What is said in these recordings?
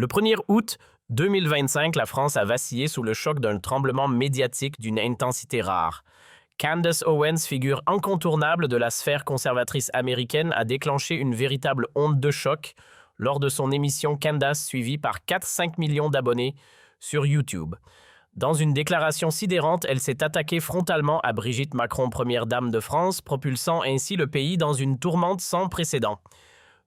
Le 1er août 2025, la France a vacillé sous le choc d'un tremblement médiatique d'une intensité rare. Candace Owens, figure incontournable de la sphère conservatrice américaine, a déclenché une véritable onde de choc lors de son émission Candace, suivie par 4-5 millions d'abonnés sur YouTube. Dans une déclaration sidérante, elle s'est attaquée frontalement à Brigitte Macron, première dame de France, propulsant ainsi le pays dans une tourmente sans précédent.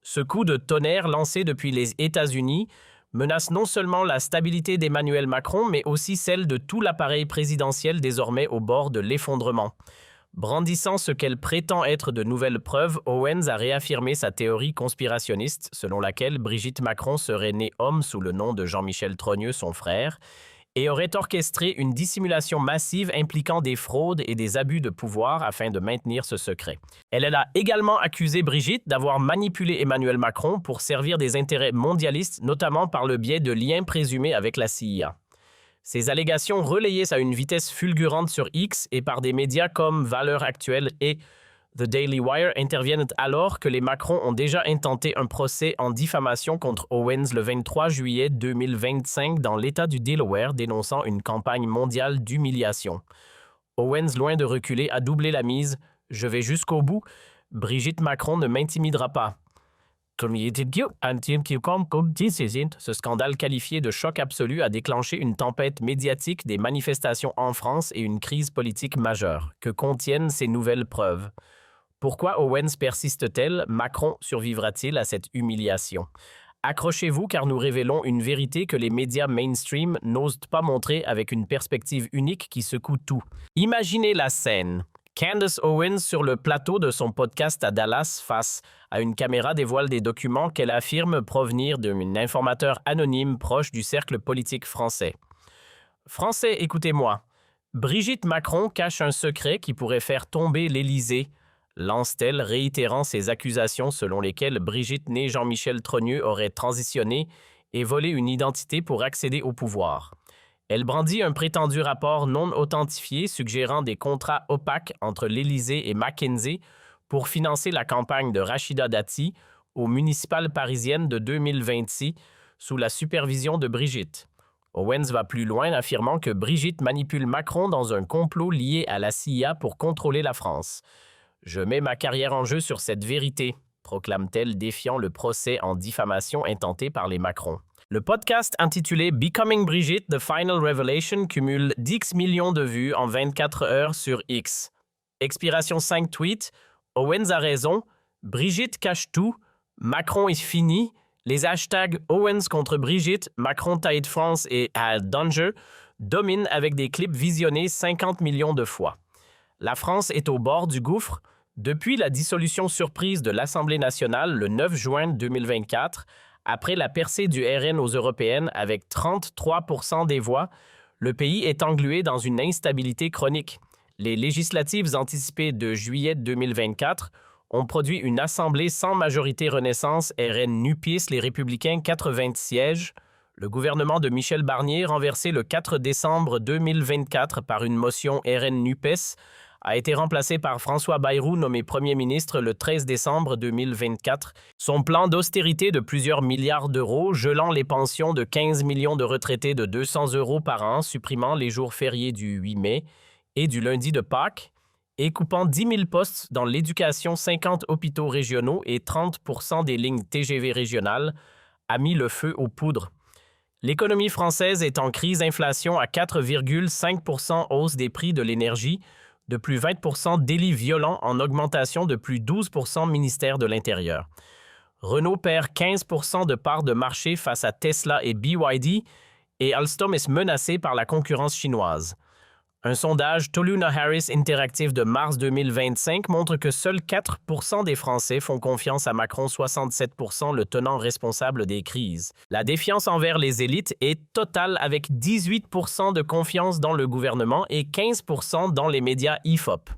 Ce coup de tonnerre lancé depuis les États-Unis menace non seulement la stabilité d'Emmanuel Macron, mais aussi celle de tout l'appareil présidentiel désormais au bord de l'effondrement. Brandissant ce qu'elle prétend être de nouvelles preuves, Owens a réaffirmé sa théorie conspirationniste selon laquelle Brigitte Macron serait née homme sous le nom de Jean-Michel Trogneux, son frère, et aurait orchestré une dissimulation massive impliquant des fraudes et des abus de pouvoir afin de maintenir ce secret. Elle a également accusé Brigitte d'avoir manipulé Emmanuel Macron pour servir des intérêts mondialistes, notamment par le biais de liens présumés avec la CIA. Ces allégations, relayées à une vitesse fulgurante sur X et par des médias comme Valeurs Actuelles et The Daily Wire, interviennent alors que les Macron ont déjà intenté un procès en diffamation contre Owens le 23 juillet 2025 dans l'État du Delaware, dénonçant une campagne mondiale d'humiliation. Owens, loin de reculer, a doublé la mise. « Je vais jusqu'au bout. Brigitte Macron ne m'intimidera pas. » Ce scandale qualifié de choc absolu a déclenché une tempête médiatique, des manifestations en France et une crise politique majeure. Que contiennent ces nouvelles preuves? Pourquoi Owens persiste-t-elle? Macron survivra-t-il à cette humiliation? Accrochez-vous car nous révélons une vérité que les médias mainstream n'osent pas montrer avec une perspective unique qui secoue tout. Imaginez la scène. Candace Owens, sur le plateau de son podcast à Dallas, face à une caméra, dévoile des documents qu'elle affirme provenir d'un informateur anonyme proche du cercle politique français. Français, écoutez-moi. Brigitte Macron cache un secret qui pourrait faire tomber l'Élysée, lance-t-elle, réitérant ses accusations selon lesquelles Brigitte, née Jean-Michel Trogneux, aurait transitionné et volé une identité pour accéder au pouvoir. Elle brandit un prétendu rapport non authentifié suggérant des contrats opaques entre l'Élysée et McKinsey pour financer la campagne de Rachida Dati aux municipales parisiennes de 2026 sous la supervision de Brigitte. Owens va plus loin, affirmant que Brigitte manipule Macron dans un complot lié à la CIA pour contrôler la France. « Je mets ma carrière en jeu sur cette vérité », proclame-t-elle, défiant le procès en diffamation intenté par les Macron. Le podcast intitulé « Becoming Brigitte, The Final Revelation » cumule 10 millions de vues en 24 heures sur X. Expiration 5 tweets. Owens a raison. Brigitte cache tout. Macron est fini. Les hashtags Owens contre Brigitte, Macron Taille France et à Danger dominent avec des clips visionnés 50 millions de fois. La France est au bord du gouffre. Depuis la dissolution surprise de l'Assemblée nationale le 9 juin 2024, après la percée du RN aux européennes avec 33% des voix, le pays est englué dans une instabilité chronique. Les législatives anticipées de juillet 2024 ont produit une assemblée sans majorité Renaissance RN-NUPIS, les Républicains 80 sièges. Le gouvernement de Michel Barnier, renversé le 4 décembre 2024 par une motion RN-NUPES, a été remplacé par François Bayrou, nommé Premier ministre le 13 décembre 2024. Son plan d'austérité de plusieurs milliards d'euros, gelant les pensions de 15 millions de retraités de 200 € par an, supprimant les jours fériés du 8 mai et du lundi de Pâques, et coupant 10 000 postes dans l'éducation, 50 hôpitaux régionaux et 30% des lignes TGV régionales, a mis le feu aux poudres. L'économie française est en crise, inflation à 4,5%, hausse des prix de l'énergie, de plus 20%, délits violents en augmentation de plus 12%, ministère de l'Intérieur. Renault perd 15% de parts de marché face à Tesla et BYD et Alstom est menacé par la concurrence chinoise. Un sondage Toluna Harris Interactive de mars 2025 montre que seuls 4% des Français font confiance à Macron, 67% le tenant responsable des crises. La défiance envers les élites est totale avec 18% de confiance dans le gouvernement et 15% dans les médias IFOP.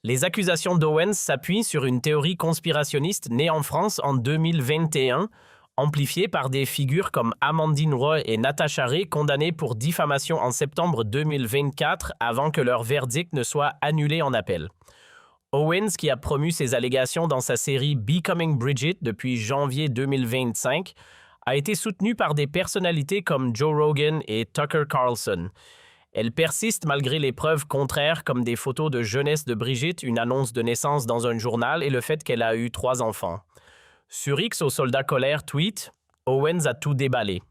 Les accusations d'Owens s'appuient sur une théorie conspirationniste née en France en 2021, amplifiée par des figures comme Amandine Roy et Natacha Ray, condamnées pour diffamation en septembre 2024 avant que leur verdict ne soit annulé en appel. Owens, qui a promu ses allégations dans sa série Becoming Brigitte depuis janvier 2025, a été soutenue par des personnalités comme Joe Rogan et Tucker Carlson. Elle persiste malgré les preuves contraires comme des photos de jeunesse de Brigitte, une annonce de naissance dans un journal et le fait qu'elle a eu 3 enfants. Sur X, au soldat colère tweet « Owens a tout déballé.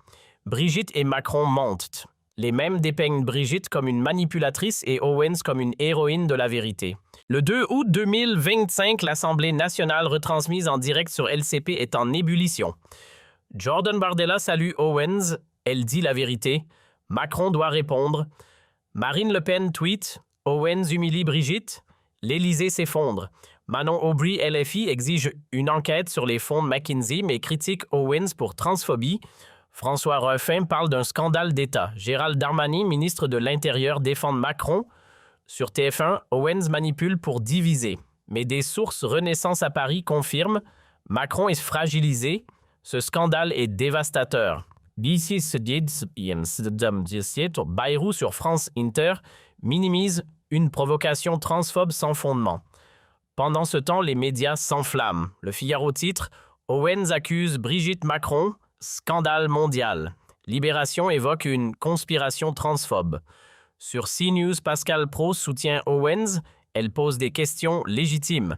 Brigitte et Macron mentent. Les mêmes dépeignent Brigitte comme une manipulatrice et Owens comme une héroïne de la vérité. » Le 2 août 2025, l'Assemblée nationale retransmise en direct sur LCP est en ébullition. Jordan Bardella salue Owens, elle dit la vérité. Macron doit répondre. Marine Le Pen tweet « Owens humilie Brigitte. L'Élysée s'effondre. » Manon Aubry, LFI, exige une enquête sur les fonds de McKinsey mais critique Owens pour transphobie. François Ruffin parle d'un scandale d'État. Gérald Darmanin, ministre de l'Intérieur, défend Macron. Sur TF1, Owens manipule pour diviser. Mais des sources Renaissance à Paris confirment « Macron est fragilisé. Ce scandale est dévastateur. » Bayrou sur France Inter minimise une provocation transphobe sans fondement. Pendant ce temps, les médias s'enflamment. Le Figaro titre « Owens accuse Brigitte Macron, scandale mondial. » Libération évoque une conspiration transphobe. Sur CNews, Pascal Praud soutient Owens. Elle pose des questions légitimes.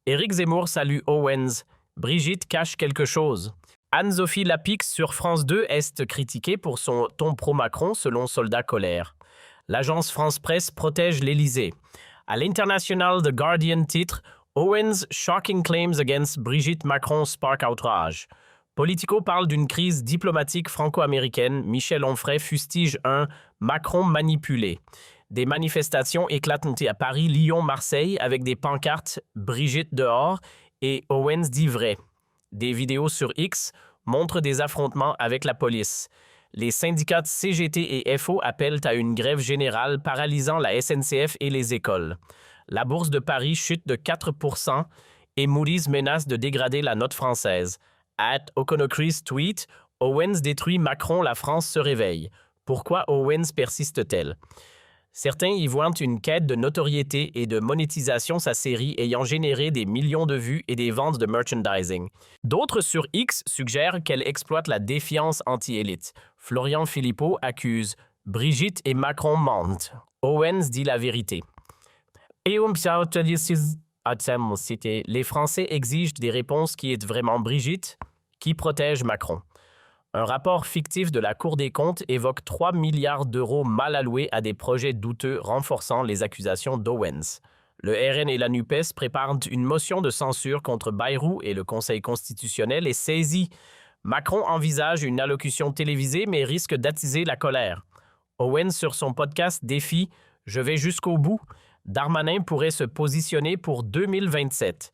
Éric Zemmour salue Owens. Brigitte cache quelque chose. Anne-Sophie Lapix sur France 2 est critiquée pour son ton pro-Macron selon Soldat Colère. L'agence France Presse protège l'Élysée. À l'international, The Guardian titre « Owens shocking claims against Brigitte Macron spark outrage ». Politico parle d'une crise diplomatique franco-américaine. Michel Onfray fustige un « Macron manipulé ». Des manifestations éclatent à Paris, Lyon, Marseille avec des pancartes « Brigitte dehors » et « Owens dit vrai ». Des vidéos sur X montrent des affrontements avec la police. Les syndicats CGT et FO appellent à une grève générale paralysant la SNCF et les écoles. La bourse de Paris chute de 4% et Moody's menace de dégrader la note française. @Oconocris tweet « Owens détruit Macron, la France se réveille. Pourquoi Owens persiste-t-elle » Certains y voient une quête de notoriété et de monétisation sa série ayant généré des millions de vues et des ventes de merchandising. D'autres sur X suggèrent qu'elle exploite la défiance anti-élite. Florian Philippot accuse « Brigitte et Macron mentent. Owens dit la vérité. » Les Français exigent des réponses qui est vraiment Brigitte, qui protège Macron. Un rapport fictif de la Cour des comptes évoque 3 milliards d'euros mal alloués à des projets douteux renforçant les accusations d'Owens. Le RN et la NUPES préparent une motion de censure contre Bayrou et le Conseil constitutionnel est saisi. Macron envisage une allocution télévisée mais risque d'attiser la colère. Owens sur son podcast défie « Je vais jusqu'au bout ». Darmanin pourrait se positionner pour 2027.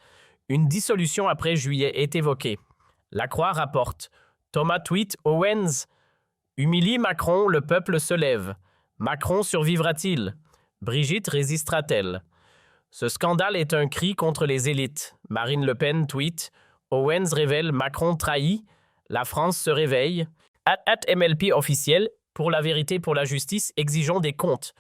Une dissolution après juillet est évoquée. La Croix rapporte Thomas tweet Owens. Humilie Macron, le peuple se lève. Macron survivra-t-il? Brigitte résistera-t-elle? Ce scandale est un cri contre les élites. Marine Le Pen tweet Owens révèle Macron trahi. La France se réveille. @MLP officiel. Pour la vérité, pour la justice, exigeons des comptes.